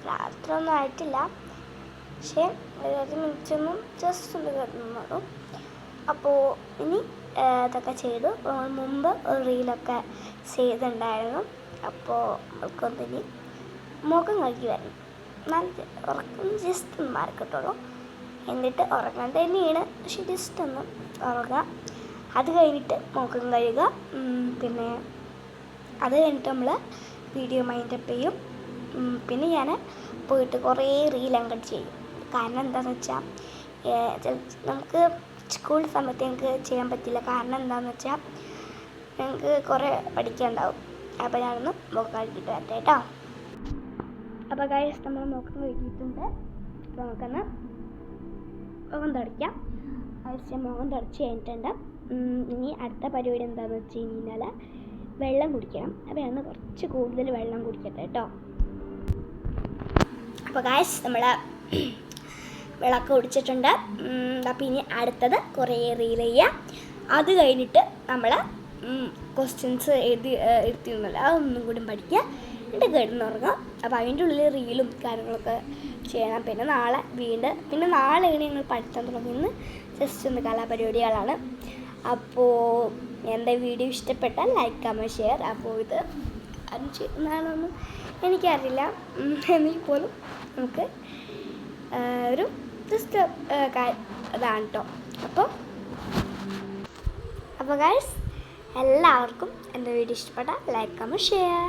രാത്രിയൊന്നും ആയിട്ടില്ല, പക്ഷേ 1 മിനിറ്റൊന്നും ജസ്റ്റ് ഒന്ന് കിടന്നുള്ളൂ. അപ്പോൾ ഇനി ഇതൊക്കെ ചെയ്തു. മുമ്പ് ഒരു റീലൊക്കെ ചെയ്തിട്ടുണ്ടായിരുന്നു. അപ്പോൾ നമുക്കൊന്നിനി മുഖം കഴുകി വരണം. നല്ല ഉറക്കം ജസ്റ്റ് ഒന്ന് മാറിക്കിട്ടുള്ളൂ. എന്നിട്ട് ഉറങ്ങാൻ തന്നെയാണ്, പക്ഷെ ജസ്റ്റ് ഒന്ന് ഉറങ്ങുക. അത് കഴിഞ്ഞിട്ട് മുഖം കഴുകുക. പിന്നെ അത് കഴിഞ്ഞിട്ട് നമ്മൾ വീഡിയോ മൈൻഡപ്പ് ചെയ്യും. പിന്നെ ഞാൻ പോയിട്ട് കുറേ റീൽ അങ്ങോട്ട് ചെയ്യും. കാരണം എന്താണെന്ന് വെച്ചാൽ നമുക്ക് സ്കൂൾ സമയത്ത് ഞങ്ങൾക്ക് ചെയ്യാൻ പറ്റില്ല. കാരണം എന്താണെന്ന് വെച്ചാൽ ഞങ്ങൾക്ക് കുറേ പഠിക്കാനുണ്ടാവും. അപ്പോൾ ഞാനൊന്ന് മുഖം കഴുകിയിട്ട് വരട്ടെ കേട്ടോ. അപ്പോൾ ഗൈസ്, നമ്മൾ മുഖം കഴുകിയിട്ടുണ്ട്. അപ്പോൾ നമുക്കൊന്ന് മുഖം തുടയ്ക്കാം. മുഖം തുടച്ച് കഴിഞ്ഞിട്ടുണ്ട്. ഇനി അടുത്ത പരിപാടി എന്താണെന്ന് വെച്ച് കഴിഞ്ഞാൽ വെള്ളം കുടിക്കണം. അപ്പോൾ ഞാൻ കുറച്ച് കൂടുതൽ വെള്ളം കുടിക്കട്ടെ കേട്ടോ. അപ്പോൾ ഗൈസ്, നമ്മൾ വെള്ളമൊക്കെ കുടിച്ചിട്ടുണ്ട്. അപ്പോൾ ഇനി അടുത്തത് കുറേ റീൽ ചെയ്യുക. അത് കഴിഞ്ഞിട്ട് നമ്മൾ ക്വസ്റ്റ്യൻസ് എഴുതിയൊന്നുമില്ല, അതൊന്നും കൂടി പഠിക്കുക. എന്നിട്ട് കിടന്നുറങ്ങുക. അപ്പോൾ അതിൻ്റെ ഉള്ളിൽ റീലും കാര്യങ്ങളൊക്കെ ചെയ്യണം. പിന്നെ നാളെയാണ് ഞങ്ങൾ പഠിത്തം തുടങ്ങുന്നത്. ജസ്റ്റ് ഒന്ന് കലാപരിപാടികളാണ്. അപ്പോൾ എൻ്റെ വീഡിയോ ഇഷ്ടപ്പെട്ടാൽ ലൈക്ക്, കമൻറ്റ്, ഷെയർ. അപ്പോൾ ഇത് ചെയ്യുന്നതാണൊന്നും എനിക്കറിയില്ല, എങ്കിൽ പോലും നമുക്ക് ഒരു ജസ്റ്റ് ഇതാണ് കേട്ടോ. അപ്പോൾ ഗൈസ്, എല്ലാവർക്കും എൻ്റെ വീഡിയോ ഇഷ്ടപ്പെട്ടാൽ ലൈക്ക്, കമൻറ്റ്, ഷെയർ.